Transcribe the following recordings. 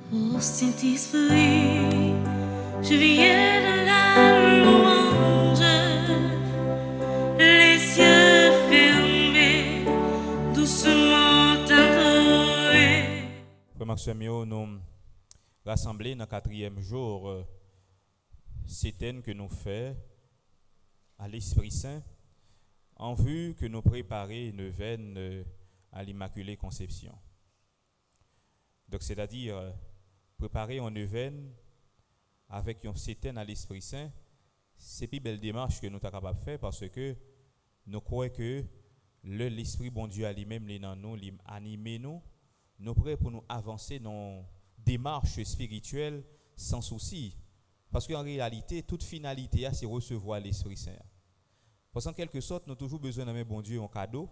Ô Saint-Esprit, je viens de la louange, les yeux fermés, doucement adorés. Frère Maxime, nous rassemblés dans le quatrième jour, c'est que nous faisons à l'Esprit Saint en vue que nous préparer une veine à l'Immaculée Conception. Donc, c'est-à-dire préparer une veine avec un cétène à l'Esprit Saint, c'est une belle démarche que nous sommes capables de faire parce que nous croyons que l'Esprit bon Dieu a lui-même les dans nous, animé nous, nous prêts pour nous avancer dans démarche spirituelle sans souci. Parce qu'en réalité, toute finalité, c'est recevoir l'Esprit Saint. Parce qu'en quelque sorte, nous avons toujours besoin d'un bon Dieu un cadeau.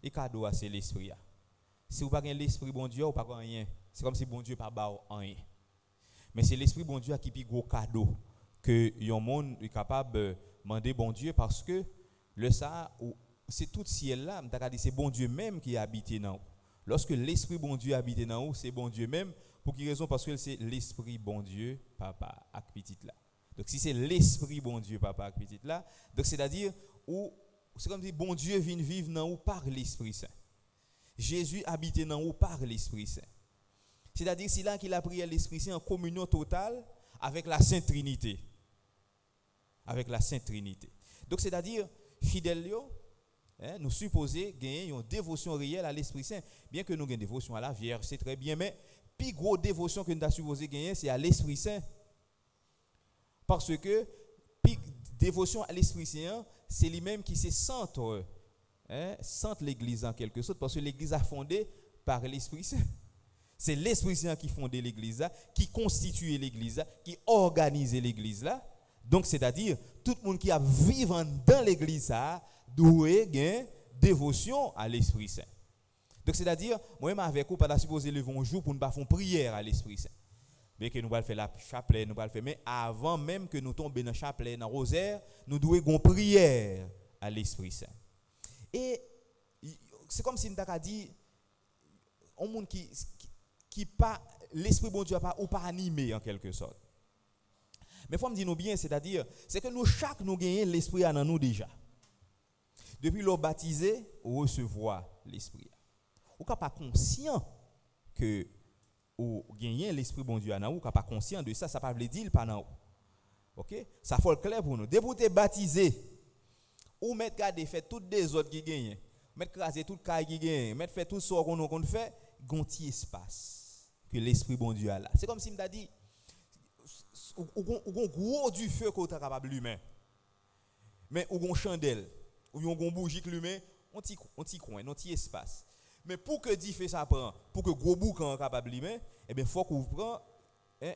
Et cadeau, c'est l'Esprit. Si vous n'avez pas l'Esprit bon Dieu, vous n'avez pas rien. C'est comme si bon Dieu n'a pas rien. Mais c'est l'Esprit bon Dieu qui est le gros cadeau que le monde est capable de demander bon Dieu parce que le ça, c'est tout ciel là, c'est bon Dieu même qui habite dans vous. Lorsque l'Esprit bon Dieu habite dans vous, c'est bon Dieu même. Pour quelle raison? Parce que c'est l'Esprit bon Dieu, papa, avec petit là. Donc si c'est l'Esprit bon Dieu, papa, avec petit là, donc c'est-à-dire, c'est comme si bon Dieu vient vivre dans vous par l'Esprit Saint. Jésus habite dans vous par l'Esprit Saint. C'est-à-dire, c'est là qu'il a prié l'Esprit Saint en communion totale avec la Sainte Trinité. Avec la Sainte Trinité. Donc, c'est-à-dire, fidèles, nous supposons gagner une dévotion réelle à l'Esprit Saint. Bien que nous ayons une dévotion à la Vierge, c'est très bien, mais la plus grosse dévotion que nous avons supposé gagner, c'est à l'Esprit Saint. Parce que la dévotion à l'Esprit Saint, c'est lui-même qui se centre, centre l'Église en quelque sorte, parce que l'Église a fondé par l'Esprit Saint. C'est l'Esprit Saint qui fonde l'Église, qui constitue l'Église, qui organise l'Église. Donc, c'est-à-dire, tout le monde qui a vivant dans l'Église doit avoir dévotion à l'Esprit Saint. Donc, c'est-à-dire, moi-même avec vous, pas supposé lever un jour pour nous faire une prière à l'Esprit Saint. Bien que nous allons faire la chapelet, nous allons faire, mais avant même que nous tombions dans le chapelet, dans le rosaire, nous devons faire une prière à l'Esprit Saint. Et c'est comme si nous avons dit, un monde qui pas l'Esprit bon Dieu pas ou pas animé en quelque sorte. Mais faut me dire nous bien, c'est-à-dire c'est que nous chaque nous gagnons l'Esprit en nous déjà. Depuis le baptisé, ou recevoir l'Esprit. Ou pas conscient que ou gagner l'Esprit bon Dieu en nous, ou pas conscient de ça, ça pas veut dire pas non. OK? Ça faut le clair pour nous. Dès que vous êtes baptisé, ou mettre garder fait toutes des autres qui gagnent, mettre craser toute caille qui gagne, mettre fait tout ça qu'on fait, gonti espace que l'Esprit bon Dieu a là. C'est comme si me dit ou gros du feu qu'on est capable l'humain. Mais ou gon chandelle, ou yon gon bougie l'humain, on ti coin, on ti espace. Mais pour que dit fait ça prend, pour que gros boucan capable l'humain, eh bien faut qu'on prend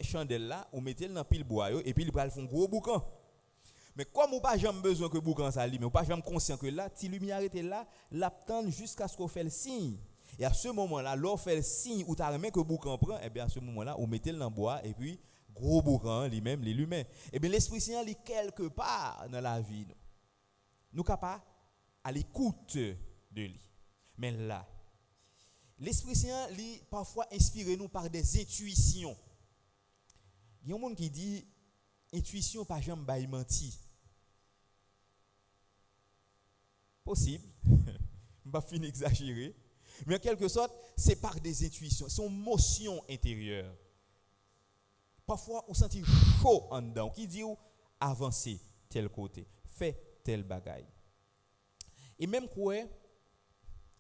chandelle là, on mettez dans pile bois et puis il va faire un gros boucan. Mais comme ou pas jamais besoin que boucan ça lui, ou pas jamais conscient que là, ti lumière était là, l'attend jusqu'à ce qu'on fait le signe. Et à ce moment-là, l'on fait le signe où tu as remis que boucan prend, et bien à ce moment-là, on mettait le dans bois et puis gros boucan lui-même l'humain. Et bien l'Esprit Saint est quelque part dans la vie. Nous capables à l'écoute de lui. Mais là, l'Esprit Saint est parfois inspiré nous par des intuitions. Il y a un monde qui dit intuition pas jamais bail menti. Possible. Je ne vais pas finir d'exagérer. Mais en quelque sorte, c'est par des intuitions, c'est une motion intérieure. Parfois, on sent chaud en dedans, qui dit avancer tel côté, fait tel bagaille. Et même quoi,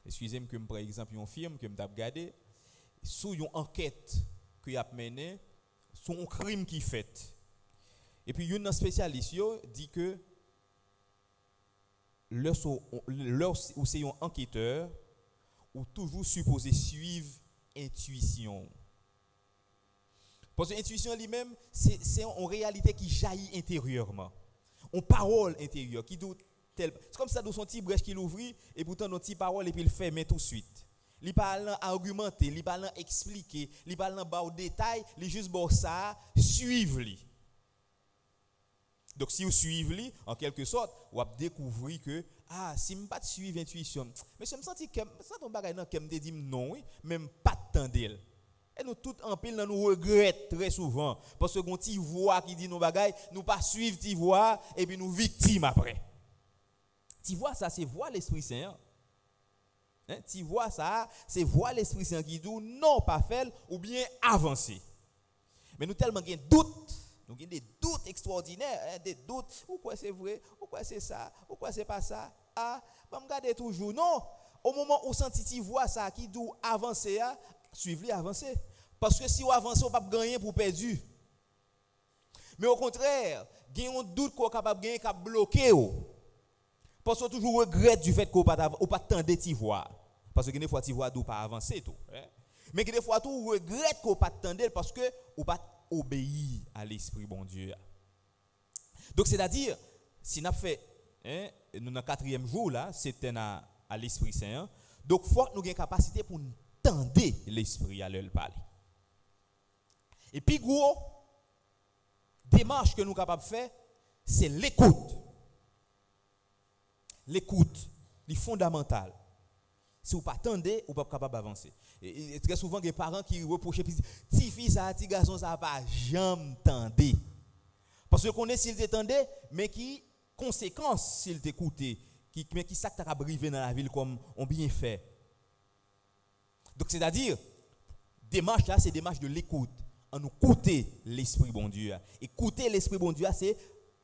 excusez-moi que par exemple, une firme que je regardé, sous une enquête qu'il a menée, sur un crime qui fait. Et puis, un spécialiste dit que lorsque c'est un enquêteur, ou toujours supposé suivre intuition. Parce que l'intuition lui-même, c'est en réalité qui jaillit intérieurement. Une parole intérieure qui doit c'est comme ça dans son petit brèche qu'il ouvre et pourtant notre petite parole et puis il ferme tout de suite. Il parle argumenter, il parle expliquer, il parle bas au détail, il juste bon ça suivre lui. Donc si vous suivez en quelque sorte, vous allez découvrir que si je ne pas suivre l'intuition, mais je me sens que ça ton bagage non que me dit non oui, même pas attendre. Et nous tout en pile nous regrettons très souvent parce que gon ti voix qui dit nos bagailles, nous pas suivre ti voix et puis nous victimes après. Ti voix ça c'est voix l'Esprit Saint. Tu vois ça, c'est voir l'Esprit Saint qui dit non, pas faire ou bien avancer. Mais nous tellement gain doute, nous avons des doutes extraordinaires, des doutes, ou quoi c'est vrai, ou quoi c'est ça, ou quoi c'est pas ça. Ah, va me garder toujours. Non, au moment où senti tu vois ça qui dit avancer, suivez avancer. Parce que si vous avancez, vous ne pouvez pas gagner pour perdu. Mais au contraire, il y a un doute qu'on est capable de gagner, qui a bloqué. Parce que toujours regrette du fait qu'on ne pas tendre t'y voir. Parce que des fois t'y vois d'où pas avancer tout. Mais des fois tout regrette qu'on pas tendre parce que ou pas obéir à l'esprit bon Dieu. Donc c'est-à-dire si n'a fait nous dans 4e jour là, c'était à l'Esprit Saint. Donc faut que nous ayons capacité pour tendre l'esprit à leur parler. Et puis gros démarche que nous capables de faire, c'est l'écoute. L'écoute, c'est fondamental. Si vous ne pas attendez, vous ne pouvez pas capable d'avancer. Et très souvent, il y a des parents qui reprochent, petit fils, petit garçon, ça ne va pas jamais tendre. Parce que vous connaissez s'il t'attendait, mais qui conséquence s'il t'écoutait, mais qui ça que tu as brivé dans la ville comme on bien fait. Donc c'est-à-dire, démarche là, c'est démarche de l'écoute. En nous écouter l'Esprit bon Dieu. Écouter l'Esprit bon Dieu, c'est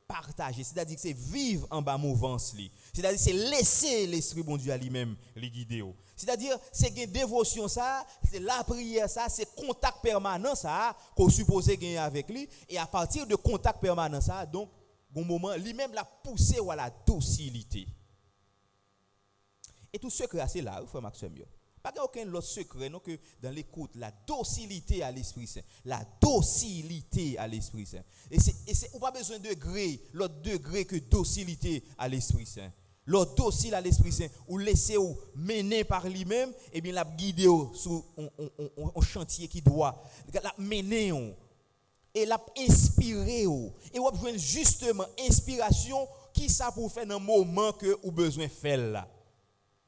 partager, c'est-à-dire que c'est vivre en bas mouvance li. C'est-à-dire c'est laisser l'Esprit bon Dieu à lui-même les guider. C'est-à-dire c'est une dévotion ça, c'est la prière ça, c'est contact permanent ça qu'on supposé gagner avec lui et à partir de contact permanent ça donc bon moment lui-même la pousser à la docilité. Et tout secret c'est là, frère Maxime. Pas aucun autre secret non que dans l'écoute, la docilité à l'Esprit Saint, la docilité à l'Esprit Saint. Et c'est on pas besoin de degré, l'autre degré que docilité à l'Esprit Saint. L'autre docile à l'Esprit Saint ou laisser ou mener par lui-même et bien la guider sur un chantier qui doit la mener et la inspirer et on besoin justement inspiration qui ça pour faire dans moment que ou besoin faire là.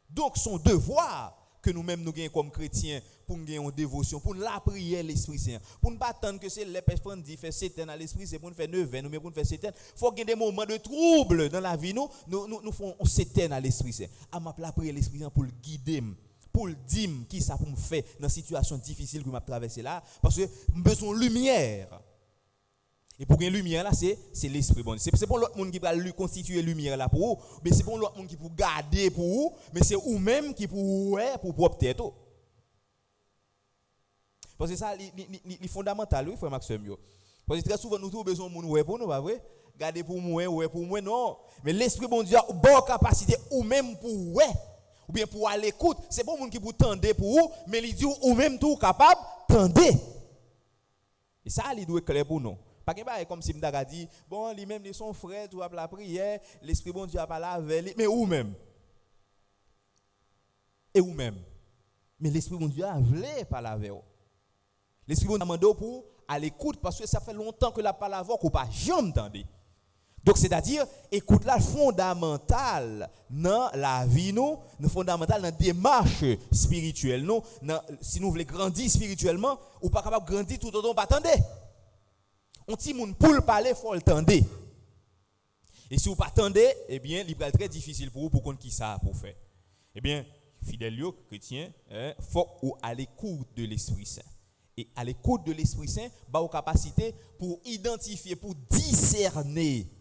Donc son devoir que nous-mêmes nous gagnons comme chrétiens pour nous gagner une dévotion, pour la prière l'Esprit Saint, pour ne pas attendre que c'est les personnes qui font Satan à l'Esprit Saint, pour nous faire 9 ans, nous mais pour nous faire Satan, il faut qu'il y ait des moments de trouble dans la vie, nous faisons Satan à l'Esprit Saint. À ma la prière l'Esprit Saint pour le guider, pour le dire qui ça pour me faire dans une situation difficile que je traversé là, parce que nous besoin de lumière. Et pour gagner lumière là, c'est l'Esprit bon. C'est pour l'autre monde qui va lui constituer lumière là pour vous, mais c'est pour l'autre monde qui pour garder pour vous, mais c'est vous-même qui pour propre tête. Parce que ça c'est fondamental, oui, frère Maxime. Parce que très souvent nous avons besoin de monde pour nous, pas vrai? Garder pour moi, ouais pour moi non. Mais l'Esprit bon Dieu a bonne capacité ou même pour ou bien pour aller l'écoute, c'est pas monde qui pour tendre pour vous, mais il dit ou même tout capable tendre. Et ça il doit être clair pour nous. Pas comme si m'da dit bon lui-même ils sont frères tout la prière l'Esprit bon Dieu a parlé avec lui mais ou même et ou même mais l'Esprit bon Dieu a voulu parler avec vous. L'Esprit bon Dieu a demandé pour à l'écoute parce que ça fait longtemps que la parole qu'on pas jamais entendu. Donc c'est-à-dire écoute là fondamental dans la vie nous fondamental dans la démarche spirituelle nous si nous voulons grandir spirituellement ou pas capable de grandir tout autant pas attendre. On ti moun pour le parler faut le tendre. Et si vous pas tendez, eh bien il va être très difficile pour vous pour connaître qui ça pour faire. Eh bien fidèles chrétiens, faut ou à l'écoute de l'Esprit Saint. Et à l'écoute de l'Esprit Saint, ba aux capacités pour identifier, pour discerner.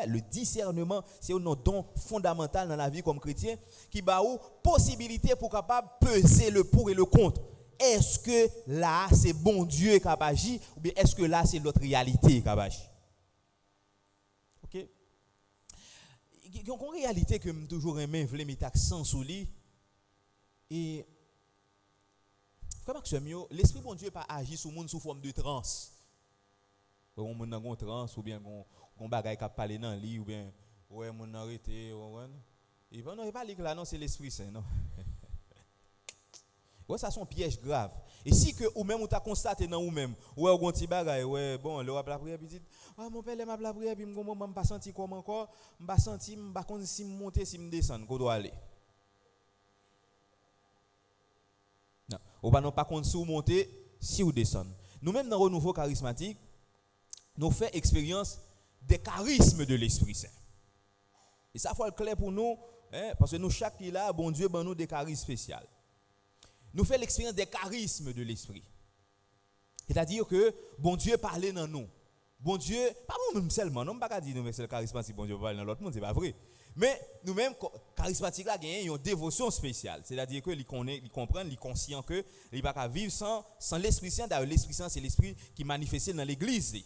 Le discernement, c'est un don fondamental dans la vie comme chrétien qui ba ou possibilité pour capable peser le pour et le contre. Est-ce que là, c'est bon Dieu qui a agi ou bien est-ce que là, c'est l'autre réalité qui a agi? Ok? Il y a une réalité que je toujours aimé, je mettre accent sur lui. Et, comment que l'Esprit bon Dieu n'a pas agi sur le monde sous forme de transe. On a une transe ou bien on bagaille qui a parlé dans le lit ou bien, ouais, on a arrêté. Il ne pas là, non, c'est l'Esprit Saint, non? Ouais, ça c'est un piège grave. Et si que ou même ou t'as constaté dans ou même, ouais, on petit bagaille, ouais, bon, le la prière petite, ah mon père m'a la prière puis me pas senti comme encore, me senti pas connait si me monter si me descendre, qu'on doit aller. Non, ou pas non pas contre sous monter, si vous descendez. Nous-mêmes dans le renouveau charismatique, nous faisons expérience des charismes de l'Esprit Saint. Et ça faut être clair pour nous, parce que nous, chaque qui est là, bon Dieu, ben nous des charismes spéciaux. Nous faisons l'expérience des charismes de l'Esprit. C'est-à-dire que bon Dieu parlait dans nous. Bon Dieu, pas nous-mêmes seulement, non, pas dire nous c'est le charismatique, bon Dieu parle dans l'autre monde, c'est pas vrai. Mais nous-mêmes, charismatiques là, gagnent une dévotion spéciale. C'est-à-dire que ils comprennent, ils conscients que ils ne peuvent pas vivre sans l'Esprit Saint. D'ailleurs, l'Esprit Saint, c'est l'Esprit qui manifeste dans l'Église.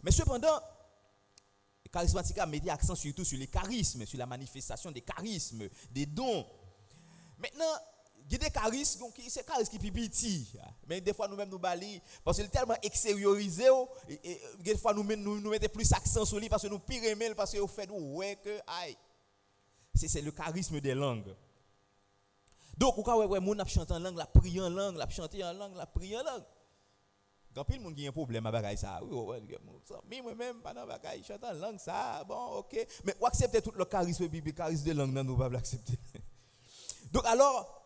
Mais cependant, les charismatiques a mis l'accent surtout sur les charismes, sur la manifestation des charismes, des dons. Maintenant, il y a des charismes, c'est charisme qui est petit. Mais des fois, nous-mêmes, nous balayons, parce que c'est tellement extériorisé, et des fois, nous mettons plus accent sur lui, parce que nous pire aimer, parce que nous fait ouais que aïe. C'est le charisme des langues. Donc, vous voyez, les gens chantent en langue, la prier en langue, la chanter en langue, la prier en langue. Quand il y a un problème avec ça, oui, moi-même, pendant que chante en langue, ça, bon, ok. Mais vous acceptez tout le charisme biblique, le charisme de langue, nous ne pouvons pas l'accepter. Donc, alors,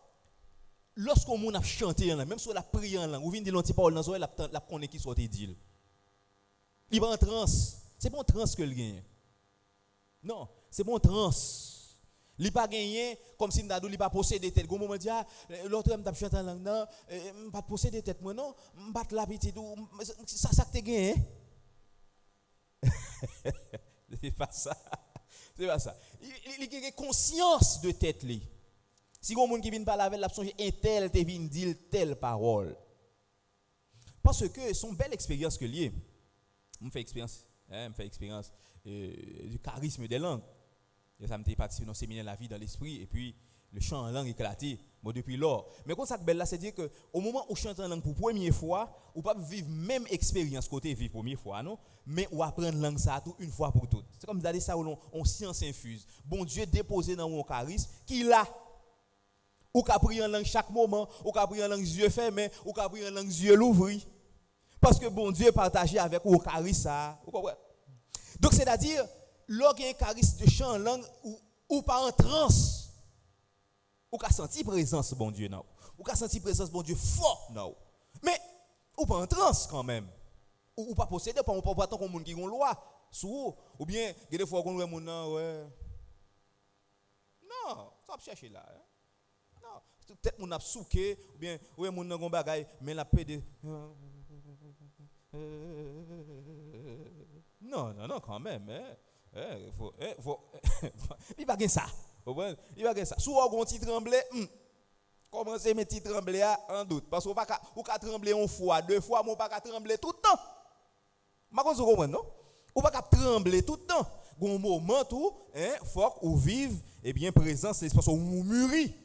lorsqu'on a chanté en langue, même si on a prié en langue, vous venez de dire parole dans l'oreille, la connaît qui soit dit. Il va en transe. C'est bon transe que le gagne. Non, c'est bon transe. Il n'a pas gagné comme si il n'a pas possédé tête. Au moment dit l'autre homme t'a chanté en langue, non, pas posséder tête moi non, pas la petite ça que tu gagné. C'est pas ça. C'est pas ça. Il a conscience de tête li. Si il y a quelqu'un qui vient parler avec la songe un tel te vient dire telle parole. Parce que son belle expérience que lié. On fait expérience, du charisme des langues. Et ça me fait participer dans le séminaire La vie dans l'esprit et puis le chant en langue éclaté. Bon depuis lors. Mais quand ça belle là, c'est dire que au moment où chante en langue pour première fois, ou pas vivre même expérience côté vivre première fois non, mais ou apprendre langue ça tout une fois pour toutes. C'est comme d'aller ça où on science infuse. Bon Dieu déposé dans mon charisme qui là. Ou qu'a prier en langue chaque moment, ou qu'a prier en langue yeux fermés, ou qu'a prier en langue yeux ouverts. Parce que bon Dieu partagé avec ou charisme ça. Vous comprenez? Donc c'est-à-dire lorsqu'il y a un charisme de chant en langue ou pas en transe, ou qu'a senti présence bon Dieu non. Ou qu'a senti présence bon Dieu fort non. Mais ou pas en transe quand même. Ou pas posséder pas tant qu'on monde qui ont loi sous ou bien des fois qu'on monde non ouais. Non, ça va chercher là. Non, peut-être mon a souké ou bien ouais mon nan gon bagay mais la paix de non quand même faut il va gagner ça. Il va gagner ça. Sous on petit trembler, commencer mes petits trembler en doute parce qu'on pas ou ka trembler une fois, deux fois, mais on pas trembler tout le temps. Ma cause comprendre non? On pas trembler tout le temps. Gon moment tout, faut ou vive et bien présence c'est parce qu'on mûrit.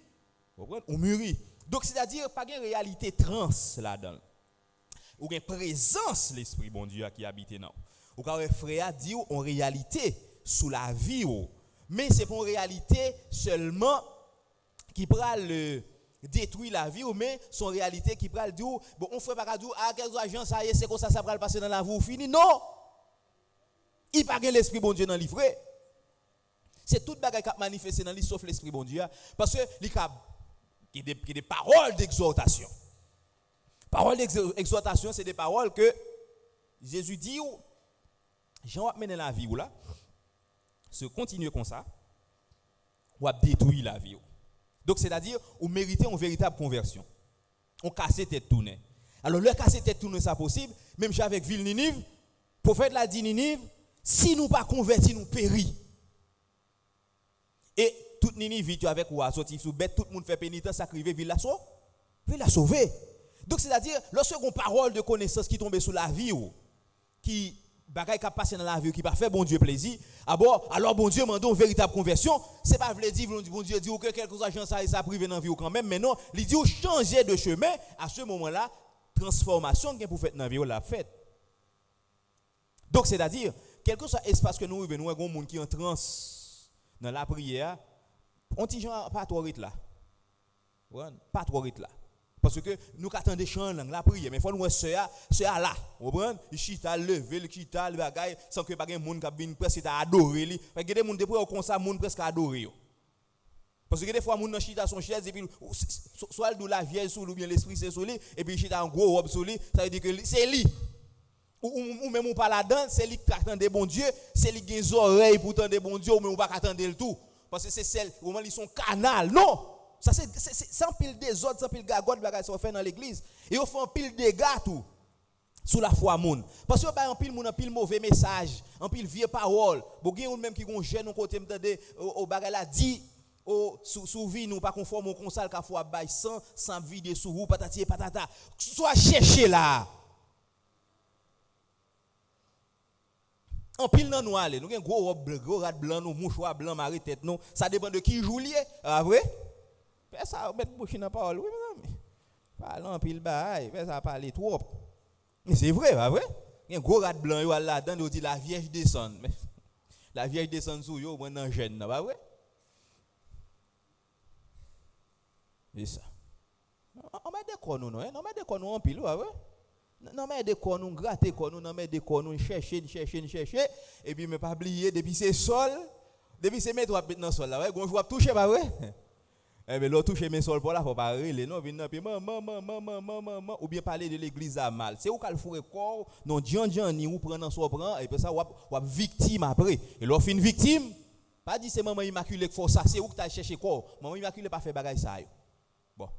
Vous comprenez? On mûrit. Donc c'est-à-dire pas une réalité trans là-dedans. Ou une présence l'esprit bon Dieu qui habite dans. Ou quand frère dit en réalité sous la vie mais c'est pour une réalité seulement qui pourra le détruire la vie mais son réalité qui pourra le dire bon on fait pas dire quels agents ça y est c'est comme ça va le passer dans la vie fini non il pas l'esprit bon Dieu dans livre c'est toute bagaille qui a manifesté dans lui sauf l'esprit bon Dieu parce que il y a des paroles d'exhortation. Paroles d'exhortation c'est des paroles que Jésus dit Jean va mener la vie ou là, se continuer comme ça, ou va détruire la vie. Donc c'est-à-dire, ou mériter une véritable conversion. On casse tête tournée. Alors le casser tête tournée ça possible, même avec ville Ninive, prophète l'a dit Ninive, si nous pas convertis nous péris. Et toute Ninive vit avec ou sorti sous bête tout le monde fait pénitence sacrifier ville la sauver. Donc c'est-à-dire lorsque on parole de connaissance qui tombe sous la vie qui bagaille qui passe dans la vie qui pas fait bon Dieu plaisir alors bon Dieu mande une véritable conversion c'est pas veut dire bon Dieu dit que quelque chose ça privé dans vie quand même mais non il dit changer de chemin à ce moment-là transformation que pour faire dans vie la fait donc c'est-à-dire quel que soit espace que nous vivons nous un monde qui en transe dans la prière on dit gens pas trop vite là pas trop vite là. Parce que nous attendons chant langue la prière mais faut nous sœur là vous comprenez il chita lever le chita le bagaille sans que pas gen monde qui vienne presque adorer lui parce que des monde depuis comme ça monde presque adorer Parce que des fois, mon nan chita son chaise, et puis, soit le la vieille sous lui, ou bien l'esprit c'est sous lui, et puis chita un gros robe sous lui, ça veut dire que c'est lui. Ou même ou pas là-dedans, c'est lui qui attend des bons dieux, c'est lui qui a des oreilles pour attendre des bons dieux, ou même ou pas attendre le tout. Parce que c'est celle, au moment ils sont canal. Non! Ça c'est un pile des autres, sans pile gagote, bagage ça fait dans l'église. Et on fait un pile dégâts tout. Sous la foi moun. Parce que bah en pile moun en pile mauvais message, en pile vieux parole. Bon gen ou même qui gon jeune on côté m'tande au bagage la dit sous vie nous pas conforme au consal ka foi bail sans vide sous ou patati patata. Soit chercher là. En pile nan nou ale, nous gen gros robe gros rat blanc nous mouchoir blanc mari tête non, ça dépend de qui joue lié. Ah vrai? Fais ça mettre bouche dans parole. Oui mesdames. Parle en pile bail, fais ça parler trop. Mais c'est vrai, pas vrai? Il y a un gros rat blanc yo là-dedans, on dit la Vierge descend. La Vierge descend sous yo, moi dans jeune, pas vrai? C'est ça. On met des corps nous non, on met des corps nous en pile, pas vrai? Non mais des corps nous gratter corps nous, non mais des corps nous chercher et puis mais pas oublier depuis c'est sol, depuis c'est mettre dans sol là, ouais, gon joue toucher pas vrai? Eh bien, l'autre touche mes sols pour là, faut pas rêler, non, venir puis maman, ou bien parler de l'église à mal. C'est où qu'elle fourre corps, non, ni ou prend son prend, et puis ça, ou victime après. Et l'on fait une victime, pas dit c'est maman immaculée qui faut ça, c'est où que tu as cherché quoi. Maman immaculée pas fait bagaille ça. Bon.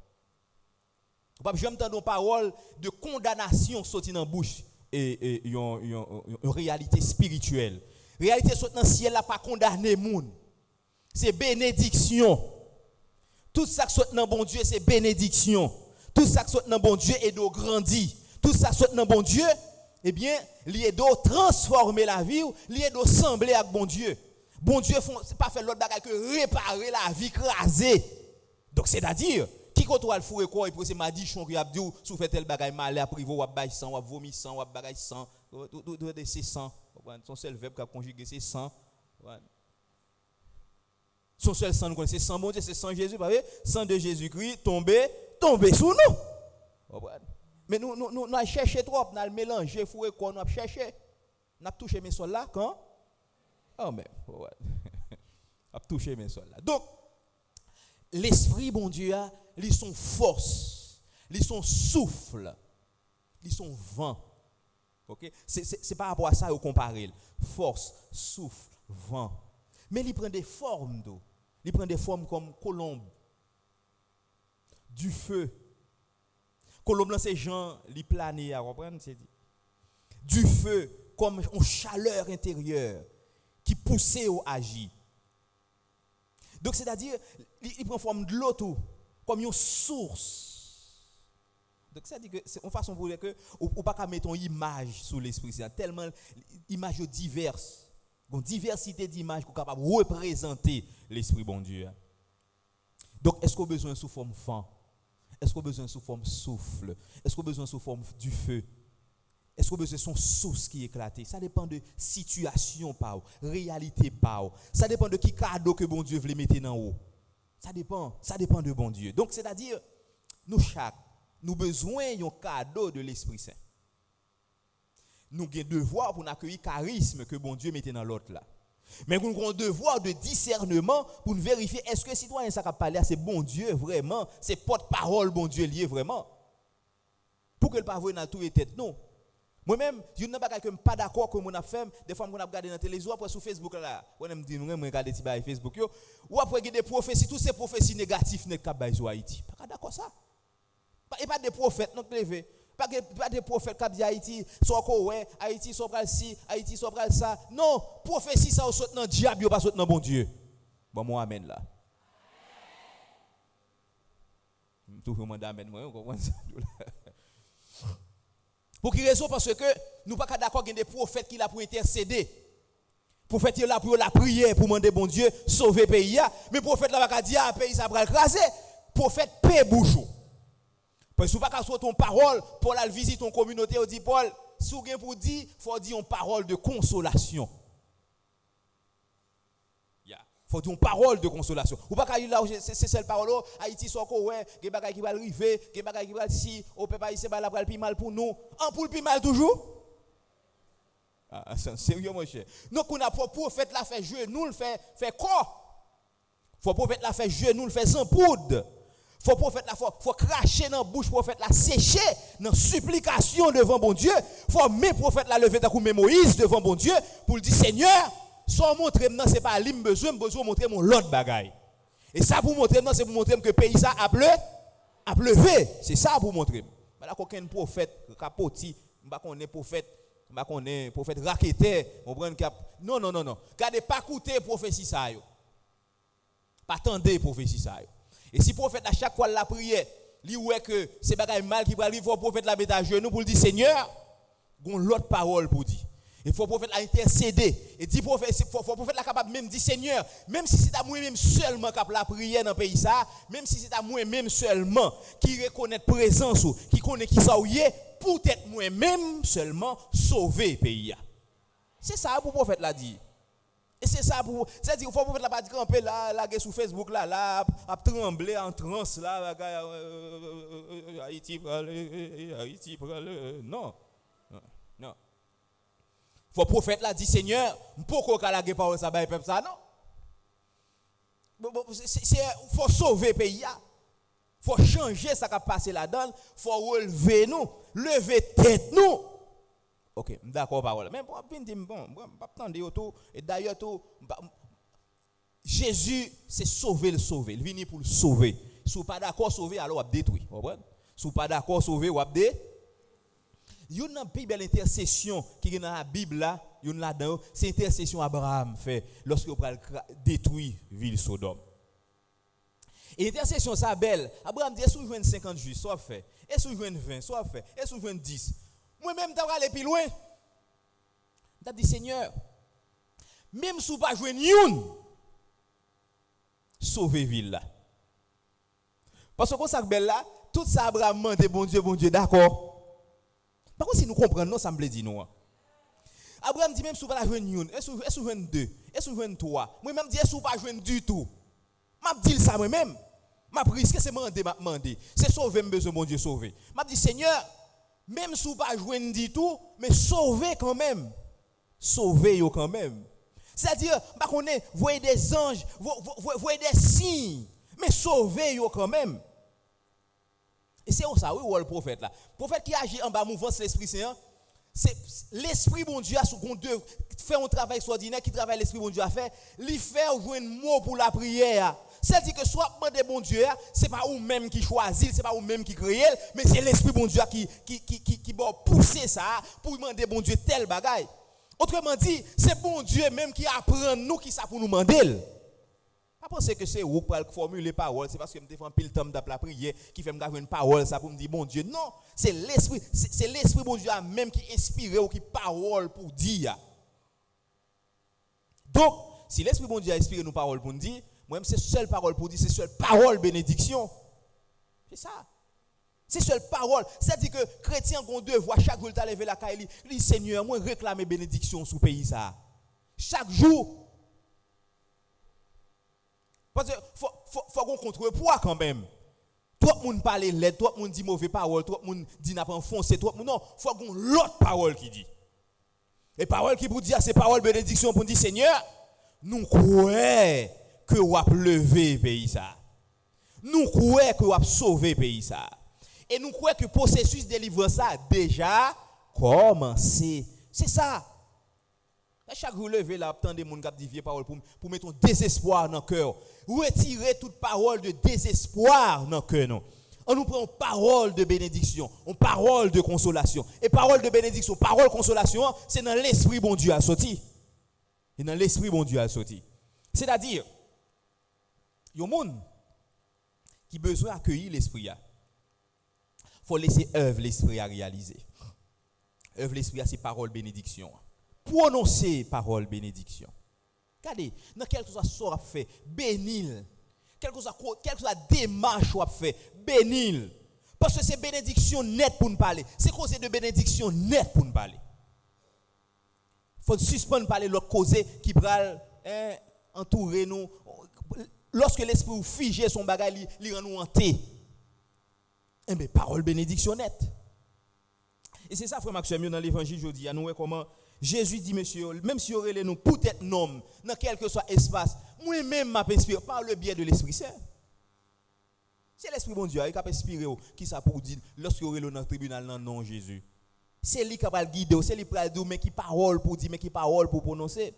Ou pas jamais entendre une parole de condamnation sortir dans la bouche et une réalité spirituelle. Réalité sortir dans le ciel là pas condamner monde. C'est bénédiction. Tout ça qui soit dans bon Dieu, c'est bénédiction. Tout ça qui soit dans bon Dieu est de grandir. Tout ça qui soit dans bon Dieu, eh bien, il est de transformer la vie, il est de sembler avec bon Dieu. Bon Dieu, c'est pas faire l'autre bagage que réparer la vie crasée. Donc, c'est-à-dire, qui quand on a le fourré quoi, et puis c'est madichon qui a dit, sous fait tel bagage mal, après vous avez bail sang, vous avez vomi sang, vous avez bagage sang, c'est sang. Son seul verbe qui a conjugué, c'est sang. Son seul sang, nous connaissons, c'est sang bon Dieu, c'est sang Jésus, pas vrai? Sang de Jésus-Christ, tombé sur nous. Mais nous avons cherché trop, nous avons mélangé, foué quoi, nous avons cherché. Nous avons touché mes sols là, quand? Oh, mais, nous avons touché mes sols là. Donc, l'esprit bon Dieu, ils sont force, ils sont souffle, ils sont vent. Ok? C'est par rapport à ça qu'on compare. Force, souffle, vent. Mais il prend des formes d'eau. Il prend des formes comme colombe, du feu. Colombe, c'est gens, il plane, à comprendre, c'est dit. Du feu, comme une chaleur intérieure qui pousse au agit. Donc, c'est-à-dire, il prend forme de l'eau tout, comme une source. Donc, ça dit que c'est une façon pour dire que, ou pas mettre une image sous l'esprit, c'est tellement images diverses. Une diversité d'images qu'on est capable de représenter l'esprit bon Dieu. Donc, est-ce qu'on a besoin sous forme vent? Est-ce qu'on a besoin sous forme souffle? Est-ce qu'on a besoin sous forme du feu? Est-ce qu'on a besoin de son source qui éclate? Ça dépend de situation, pas réalité, pas. Ça dépend de qui cadeau que bon Dieu veut mettre dans haut. Ça dépend de bon Dieu. Donc, c'est-à-dire, nous avons besoin d'un cadeau de l'Esprit Saint. Nous avons un devoir pour accueillir le charisme que bon Dieu mettait dans l'autre là. Mais nous avons un devoir de discernement pour vérifier est-ce que le citoyen ça parler c'est bon Dieu vraiment, c'est porte-parole bon Dieu lié vraiment. Pour que le pas dans tout et tête non. Moi-même, je n'ai pas d'accord que mon a fait des fois qu'on a regardé dans la télévision après sur Facebook là, on me dit nous regarder ti ba Facebook yo, ou après des prophéties, tous ces prophéties négatives n'est pas sur Haïti. Pas d'accord ça. Et pas des prophètes non levé. Pas des prophètes qui disent Haïti, soit ouais, Haïti soit pral ci, Haïti soit pral ça. Non, prophétie ça saute dans diable, pas saute dans bon Dieu. Bon moi amen là. Tout le monde amen moi, on comprend ça. Pour quelle raison? Parce que nous pas d'accord avec des prophètes qui là pour intercéder. Prophète là pour la prière pour demander bon Dieu sauver pays mais prophète là pas dire pays ça va écraser. Prophète paix bouchon. Parce que si vous ne pas ton parole, Paul a visité ton communauté, il dit Paul, si vous avez pour dire, il faut dire une parole de consolation. Il faut dire une parole de consolation. Ou pas qu'il là c'est cette parole Haïti soit quoi ouais, des bagages qui va arriver, des bagages qui va si au peuple haïtien va la plus mal pour nous. En pour plus mal toujours. Ah, c'est sérieux mon cher. Donc on a pour prophète là fait jouer, nous le fait quoi? Faut prophète la faire genou, le faire sans poudre. Faut prophète la faut cracher dans bouche prophète la sécher dans supplication devant bon Dieu. Faut même prophète la lever comme Moïse devant bon Dieu pour dire Seigneur, sans montrer maintenant c'est pas lim besoin montrer mon l'autre bagaille. Et ça pour montrer maintenant c'est pour montrer que pays ça a pleuvé, c'est ça pour montrer. Là aucun prophète capoti, pas qu'on est prophète, pas qu'on est prophète raqueteur, on prend cap. Non. Gardez pas écouter prophétie ça yo. Pas attendez prophétie ça yo. Et si prophète à chaque fois la prière, lui ouais que c'est bagaille mal qui va arriver, faut prophète la mettre à genoux pour dire Seigneur, gon l'autre parole pour dire. Il faut prophète la intercéder et dit prophète faut prophète la capable même dire Seigneur, même si c'est à moi même seulement cap la prière dans pays ça, même si c'est à moi même seulement qui reconnaît présence ou qui connaît qui ça oué, peut-être moi même seulement sauver pays. C'est ça pour prophète l'a dit. Et c'est ça pour c'est-à-dire faut prophète la pas camper là sur Facebook là à trembler en transe là Haïti non. Faut prophète là dit Seigneur, pourquoi ka la parole ça ba peuple ça non? C'est faut sauver pays là. Faut changer ça qui a passé là-dedans, faut relever nous, lever tête nous. OK, d'accord parole. Mais bon, pas attendre tout et d'ailleurs tout Jésus c'est sauver le sauver, il vient pour le sauver. Si vous pas d'accord sauver alors on détruit, comprenez? Si vous pas d'accord sauver on détruit. Il y a une plus belle intercession qui est dans la Bible là, il y a là-dedans, c'est intercession Abraham fait lorsque il va détruire ville Sodome. Et intercession ça belle. Abraham dit est-ce que vous joignez 50 juifs, soit fait. Est-ce que vous joignez 20, soit fait. Est-ce que vous joignez 10. Moi-même t'as aller plus loin. T'as dit Seigneur, même si vous pas joindre une sauver ville là. Parce que comme ça belle là, tout ça Abraham demande bon Dieu, d'accord. Par contre, si nous comprenons, non, ça me dit nous. Abraham dit même si vous pas joindre une, est-ce que vous joignez deux, est-ce que vous joignez trois. Moi-même dis est-ce que vous pas joindre du tout. M'a dit ça moi-même. M'a risque c'est demander. C'est sauver me besoin mon Dieu sauver. M'a dit Seigneur, même si vous pas joindre du tout, mais sauvez quand même. Sauvez yo quand même. C'est-à-dire pas qu'on est voyez des anges, voyez des signes, mais sauvez yo quand même. Et c'est ça, oui, le prophète là. Le prophète qui agit en bas mouvement, c'est l'Esprit Saint. C'est l'Esprit bon Dieu a fait un travail extraordinaire qui travaille l'Esprit bon Dieu a fait. Il fait jouer un mot pour la prière. C'est-à-dire que soit demander bon Dieu, c'est pas vous même qui choisit, c'est pas vous même qui crée, mais c'est l'Esprit bon Dieu qui va pousser ça pour demander bon Dieu tel bagaille. Autrement dit, c'est bon Dieu même qui apprend nous qui ça pour nous demander. Pas penser que c'est vous pour formuler parole, c'est parce que me défend pile temps d'après la prière qui fait me garder une parole ça pour me dire bon Dieu. Non, c'est l'esprit bon Dieu même qui inspire ou qui parole pour dire. Donc, si l'esprit bon Dieu a inspiré nos paroles pour nous dire, moi même c'est seule parole pour dire, c'est seule parole bénédiction. C'est ça. C'est seule parole. C'est-à-dire que chrétien ont devoir chaque jour ta lever la caille, lui Seigneur, moi réclamer bénédiction sous pays ça. Chaque jour. Parce que faut qu'on contrepoids quand même. Tout le monde parle laid, tout le monde dit mauvaise parole, tout le monde dit n'a pas enfoncé, tout le monde non, faut qu'on l'autre parole qui dit. Et parole qui pour dire c'est parole bénédiction pour dire Seigneur, nous croyons que vous avez levé pays ça. Nous croyons que vous avez sauvé pays ça. Et nous croyons que le processus de délivrance a déjà commencé. C'est ça. Chaque jour levé là, attendez mon cap dit parole pour mettre un désespoir dans le cœur. Retirer toute parole de désespoir dans le cœur non. On nous prend une parole de bénédiction, une parole de consolation. Et parole de bénédiction, parole de consolation, c'est dans l'esprit bon Dieu à sortir. Et dans l'esprit bon Dieu à sortir. C'est-à-dire il y a un monde qui a besoin d'accueillir l'esprit. Il faut laisser œuvre l'esprit à réaliser. Œuvre l'esprit c'est parole bénédiction. Prononcer parole bénédiction. Regardez, dans quelque chose qu'on a fait, bénil. Quelque chose démarche qu'on a fait, bénil. Parce que c'est bénédiction nette pour nous parler. C'est cause de bénédiction nette pour nous parler. Il faut suspendre parler l'autre cause qui va entourer nous. Lorsque l'esprit fige son bagage, il rend nous hanté. Eh bien, parole bénédiction nette. Et c'est ça, frère Maxime, dans l'évangile, je dis à nous comment Jésus dit, monsieur, même si vous relève nous peut-être nom, dans quel que soit espace, moi-même m'a inspiré par le biais de l'Esprit Saint. C'est l'Esprit bon Dieu qui a inspiré qui ça pour dire lorsque vous relève dans le tribunal dans nom Jésus. C'est lui qui va guider, c'est lui qui va dire mais qui parole pour dire mais qui parole pour prononcer.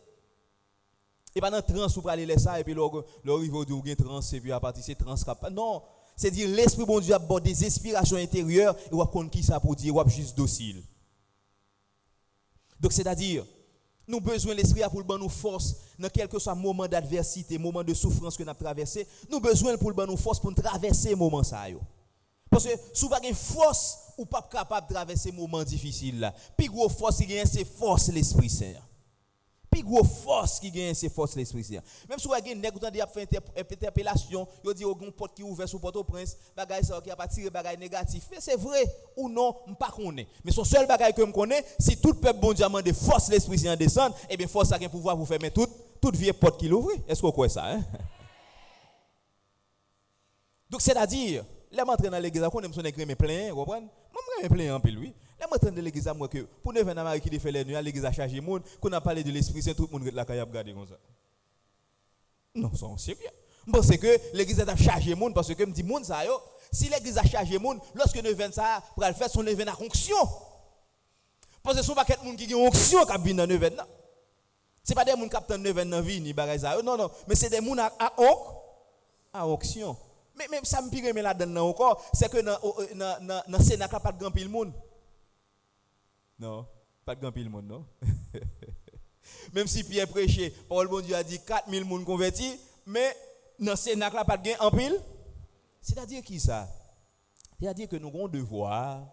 Et pas dans trans ou pour aller laisser ça et puis le rive du gain trans et puis à partir c'est trans non, c'est dire l'Esprit bon Dieu a des inspirations intérieures et on connaît qui ça pour dire on juste docile. Donc c'est-à-dire nous besoin de l'esprit pour le nous force dans quel que soit moment d'adversité, moment de souffrance que nous avons traversé, nous besoin pour le nous force pour traverser moment ça yo. Parce que si vous n'avez pas de force ou pas capable de traverser moment difficile là, puis gros force qui gagne c'est force l'Esprit Saint. Puis gros force qui gagne c'est force l'Esprit Saint. Même si vous avez nèg ou a fait interpellation, yo dit on porte qui ouvert sur Port-au-Prince, bagay ça qui a pas tiré bagay négatif. C'est vrai ou non, m'pas connais. Mais son seul bagay que me connais, si tout peuple bon Dieu demande force l'Esprit Saint descendre, et bien force a un pouvoir pour fermer toute vieille porte qui l'ouvre. Est-ce que vous croyez ça hein? Donc c'est-à-dire là m'entraîne dans l'église, on aime son écrit plein, vous comprenez? Moi plein en pile oui. Là m'entraîne dans l'église moi que pour 9 ans Amérique qui fait les nuits, l'église a chargé monde, qu'on a parlé de l'Esprit Saint, tout le monde la caille a regarder comme ça. Non, c'est sérieux. Je pense que l'église a chargé monde parce que me dit monde ça yo, si l'église a chargé monde, lorsque 9 ans ça pour le faire son événement à onction. Parce que son paquet monde qui a onction qui vient dans 9 ans. C'est pas des monde qui attendent 9 ans dans vie ni bagay ça. Non, mais c'est des monde à onction. Mais même ça me pire mais là-dedans encore, c'est que dans Sénat pas de grand pile monde. Non, pas de grand pile monde non. Même si Pierre prêchait, Paul bon Dieu a dit 4000 monde convertis, mais dans Sénat pas de gain en pile. C'est-à-dire qui ça? C'est-à-dire que nous avons un devoir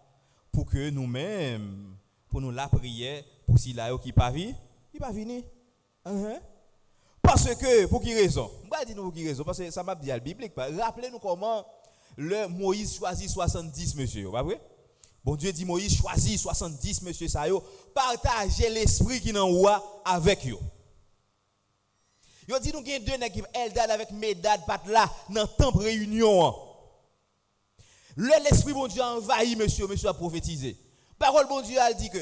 pour que nous-mêmes pour nous la prière pour si là qui pas venir, il pas venir. Parce que, pour qui raison? Je vais dire pour qui raison, parce que ça m'a dit à la Bible. Rappelez-nous comment le Moïse choisit 70 monsieur, pas vrai? Bon Dieu dit Moïse choisit 70 monsieur ça yo, partagez l'esprit qui n'en roi avec yo. Yo dit nous gagne deux nèg Eldad avec Médad pat là dans temple réunion. L'esprit bon Dieu a envahi monsieur a prophétisé. Parole bon Dieu a dit que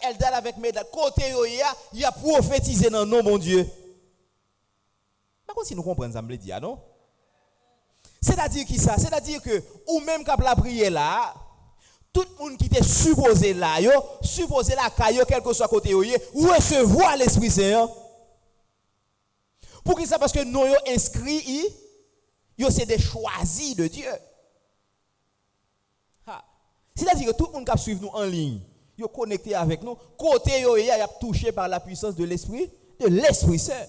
Eldad avec Médad côté yo il a prophétisé dans nom bon Dieu. Par contre, si nous comprenons ça, me dit, non? C'est-à-dire qui ça? C'est-à-dire que, ou même quand la prière là, tout le monde qui était supposé là, quel que soit côté, recevoir l'Esprit Saint. Pour qui ça? Parce que nous sommes inscrits, c'est des choisis de Dieu. C'est-à-dire que tout le monde qui suit nous en ligne, est connecté avec nous, côté, il a touché par la puissance de l'Esprit Saint.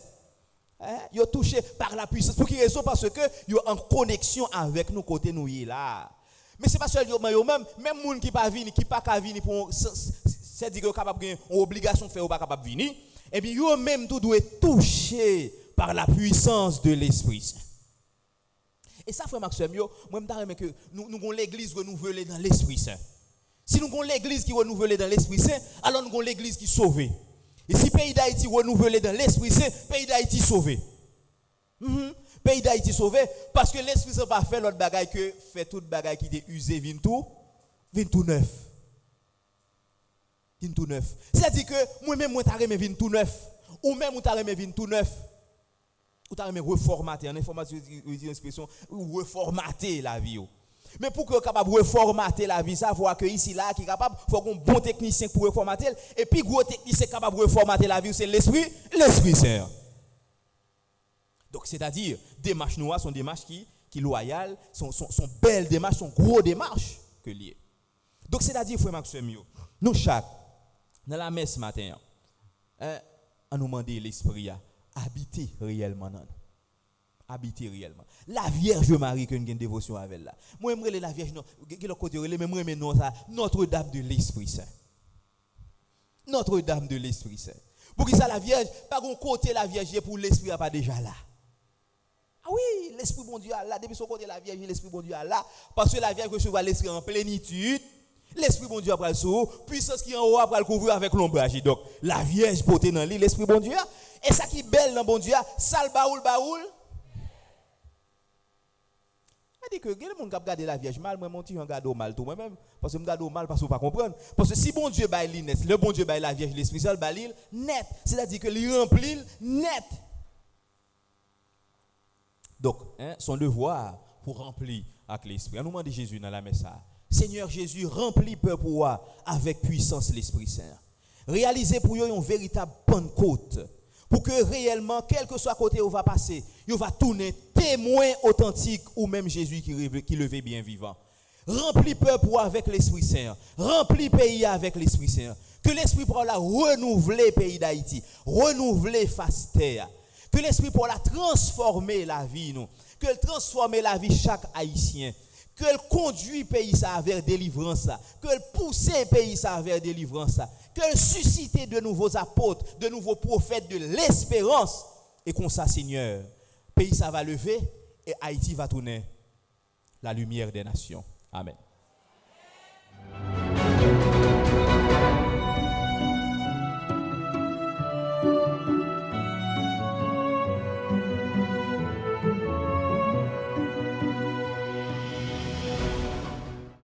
Ils ont touché par la puissance. Pour quelle raison? Parce que ils sont en connexion avec nous côté nous là. Mais c'est pas seulement même monde qui pas venir, qui pas venir pour c'est dire que capable une obligation de faire ou pas capable venir, et bien eux même tout doit être touché par la puissance de l'Esprit Saint. Et ça frère Maxime yo, moi me tareme que nous avons l'église renouvelée dans l'Esprit Saint. Si nous avons l'église qui est renouvelée dans l'Esprit Saint, alors nous avons l'église qui est sauvée. Et si le pays d'Haïti renouvelé dans l'Esprit Saint, le pays d'Haïti sauvé. Pays d'Haïti sauvé parce que l'Esprit Saint pas fait l'autre bagaille que fait toute bagaille qui est usé vient tout neuf. Vient tout neuf. C'est-à-dire que moi-même moi t'arrête vient tout neuf ou même ou t'arrête vient tout neuf. Ou t'arrête reformater en information une expression reformater la vie. Mais pour que capable reformater la vie, ça faut que ici là qui capable faut un bon technicien pour reformater et puis gros technicien capable de reformater la vie c'est l'Esprit Saint. Donc c'est-à-dire démarche noire sont démarches qui loyales, sont belles démarches, sont gros démarches que liées. Donc c'est-à-dire frère Maxime nous chaque dans la messe matin on nous demande l'esprit à habiter réellement dans nous. Habiter réellement. La Vierge Marie que nous avons une dévotion avec là. Moi j'aimerais la Vierge non, qui côté relé mais moi non ça Notre-Dame de l'Esprit Saint. Notre-Dame de l'Esprit Saint. Pour qui ça la Vierge pas un côté la Vierge pour l'esprit pas déjà là. Ah oui, l'esprit bon Dieu là depuis son côté la Vierge l'esprit bon Dieu là parce que la Vierge recevra l'esprit en plénitude. L'esprit bon Dieu après le sous, puissance qui en haut après le couvrir avec l'ombrage. Donc la Vierge portée dans lui l'esprit bon Dieu et ça qui belle dans bon Dieu, sal baoul. dit que les gens qui regardent la Vierge mal, moi mon petit regarde mal tout moi-même parce que me regarde mal parce que pas comprendre parce que si bon Dieu bail net, le bon Dieu bail la Vierge l'Esprit Saint bail net, c'est-à-dire que il remplit net. Donc, son devoir pour remplir avec l'Esprit. On nous demande Jésus dans la messe. Seigneur Jésus, remplis peuple pour avec puissance l'Esprit Saint. Réalisez pour eux une véritable Pentecôte. Pour que réellement, quel que soit côté où va passer, il va tourner témoin authentique ou même Jésus qui levait bien vivant. Remplis peuple avec l'Esprit Saint. Remplis pays avec l'Esprit Saint. Que l'Esprit pour la renouveler le pays d'Haïti. Renouveler face terre. Que l'Esprit pour la transformer la vie, nous. Que le transformer la vie chaque Haïtien. Que le conduit le pays ça vers délivrance. Que le pousse le pays ça vers délivrance. Que le susciter de nouveaux apôtres, de nouveaux prophètes de l'espérance. Et comme ça, Seigneur, le pays ça va lever et Haïti va tourner la lumière des nations. Amen.